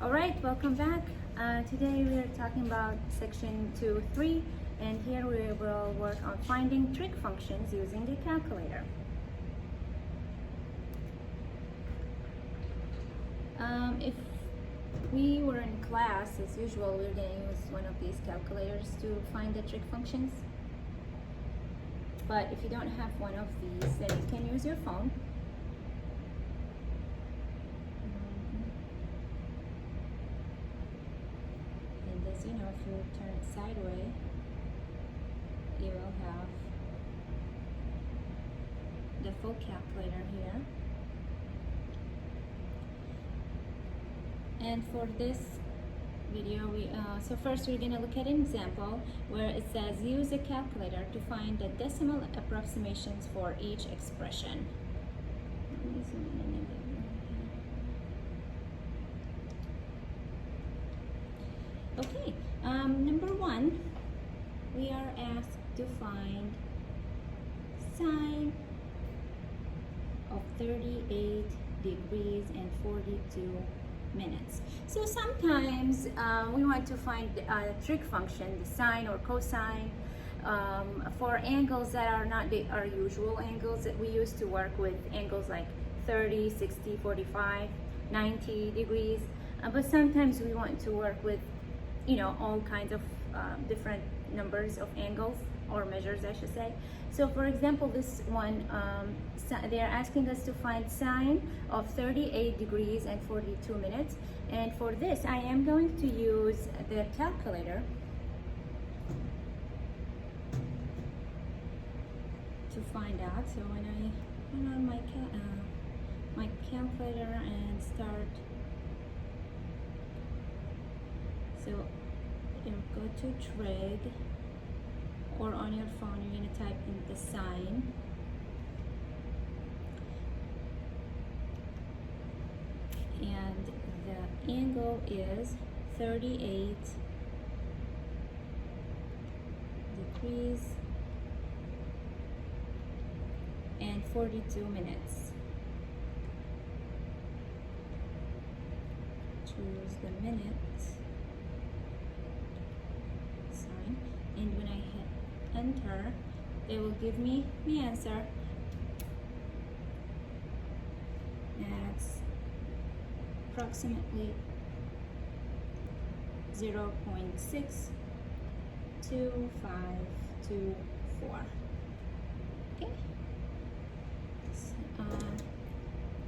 Alright, welcome back. Today we are talking about section 2.3, and here we will work on finding trig functions using the calculator. If we were in class, as usual, we're going to use one of these calculators to find the trig functions. But if you don't have one of these, then you can use your phone. And as you know, if you turn it sideways, you will have the full calculator here. And for this video, so first we're going to look at an example where it says use a calculator to find the decimal approximations for each expression. Okay, number one, we are asked to find sine of 38 degrees and 42 minutes. So sometimes we want to find a trig function, the sine or cosine, for angles that are not our usual angles that we used to work with, angles like 30, 60, 45, 90 degrees. But sometimes we want to work with, all kinds of different numbers of angles, or measures I should say. So for example, this one, they're asking us to find sine of 38 degrees and 42 minutes. And for this, I am going to use the calculator to find out. So when I turn on my calculator and start, so you go to Trig, or on your phone you're going to type in the sine, and the angle is 38 degrees and 42 minutes. Choose the minutes sign, and when I hit enter, it will give me the answer. That's approximately 0.62524. Okay.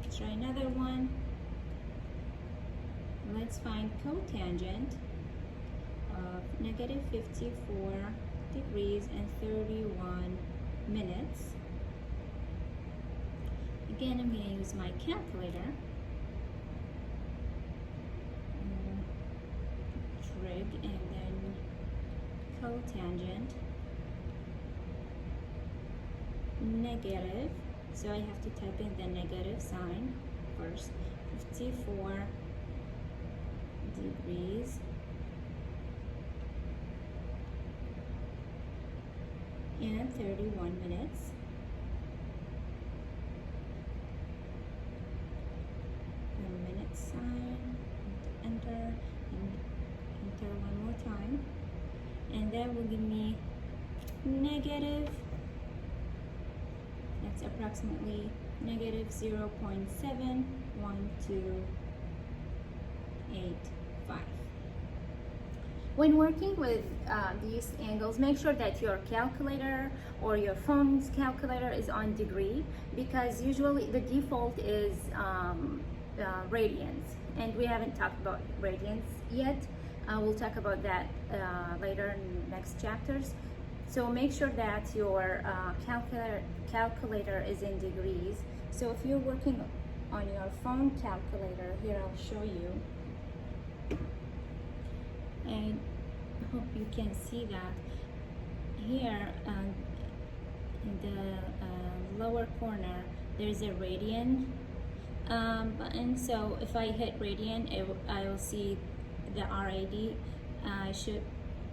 Let's try another one. Let's find cotangent of negative 54 degrees and 31 minutes. Again, I'm going to use my calculator. Trig, and then cotangent negative, so I have to type in the negative sign first. 54 degrees and 31 minutes. The minute sign, enter, and enter one more time, and that will give me negative, that's approximately negative 0.71285. When working with these angles, make sure that your calculator or your phone's calculator is on degree, because usually the default is radians, and we haven't talked about radians yet. We'll talk about that later in next chapters. So make sure that your calculator is in degrees. So if you're working on your phone calculator, here I'll show you. And I hope you can see that here in the lower corner there's a radian button. So if I hit radian, I will see the RAD. I should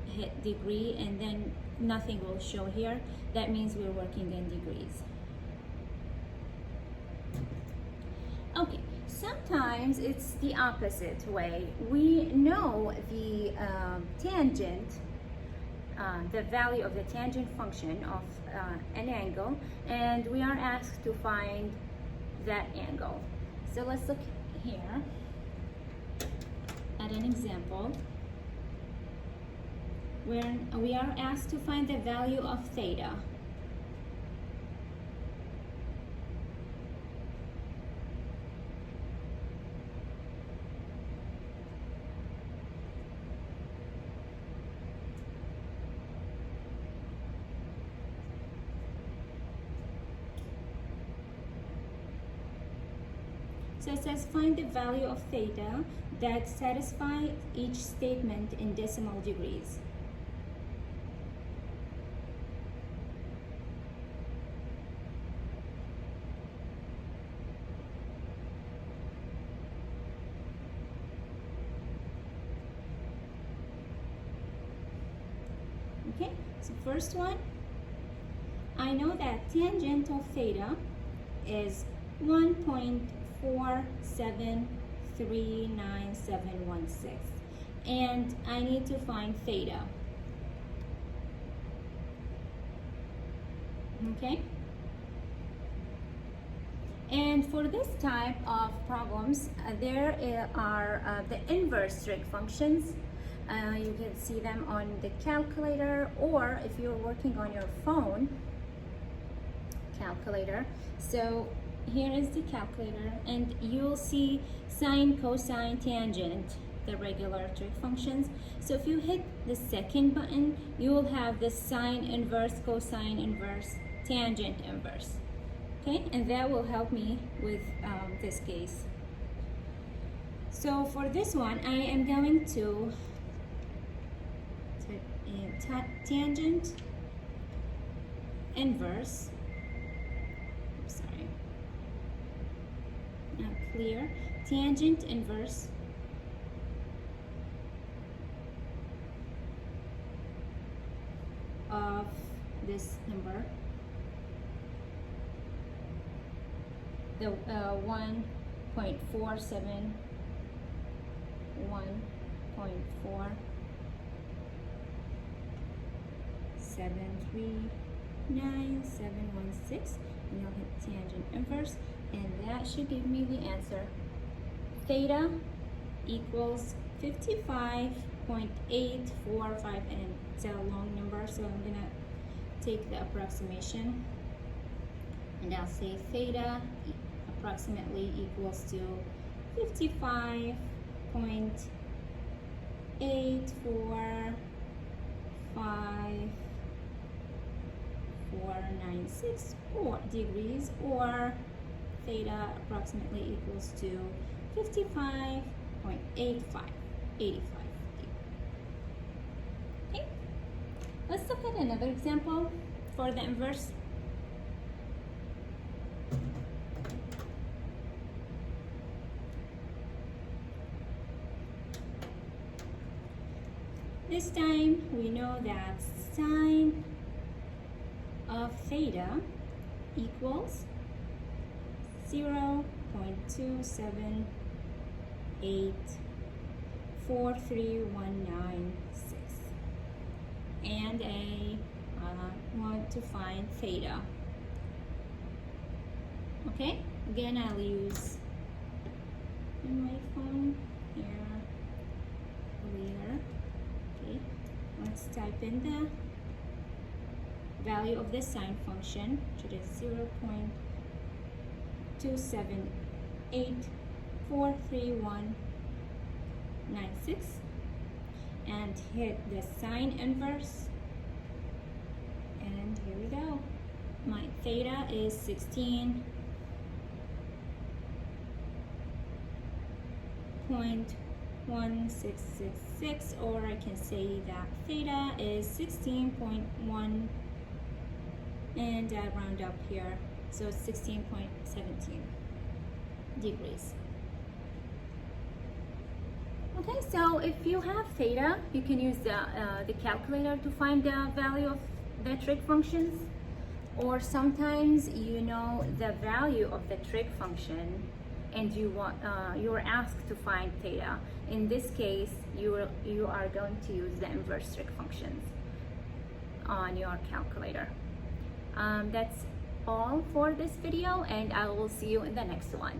hit degree, and then nothing will show here. That means we're working in degrees. Okay, some sometimes it's the opposite way. We know the tangent, the value of the tangent function of an angle, and we are asked to find that angle. So let's look here at an example where we are asked to find the value of theta. So it says find the value of theta that satisfies each statement in decimal degrees. Okay, so first one, I know that tangent of theta is 1.473976, and I need to find theta. Okay? And for this type of problems, there are the inverse trig functions. You can see them on the calculator, or if you're working on your phone, calculator. So here is the calculator, and you'll see sine, cosine, tangent, the regular trig functions. So if you hit the second button, you will have the sine inverse, cosine inverse, tangent inverse. Okay, and that will help me with this case. So for this one, I am going to tangent inverse, clear, tangent inverse of this number, the 1.471.739.716, and you'll hit tangent inverse, and that should give me the answer. Theta equals 55.845, and it's a long number, so I'm gonna take the approximation, and I'll say theta approximately equals to 55.845.496 or degrees, or theta approximately equals to 55.85 degrees. Okay, let's look at another example for the inverse. This time we know that sine of theta equals 0.2784319.6, and I want to find theta. Okay, again I'll use in my phone here, clear. Okay, let's type in the value of the sine function, which is 0.2784319.6, and hit the sine inverse, and here we go. My theta is 16.1666, or I can say that theta is 16.1, and I round up here, so it's 16.17 degrees. Okay, so if you have theta, you can use the calculator to find the value of the trig functions, or sometimes you know the value of the trig function and you're asked to find theta. In this case, you are going to use the inverse trig functions on your calculator. That's all for this video, and I will see you in the next one.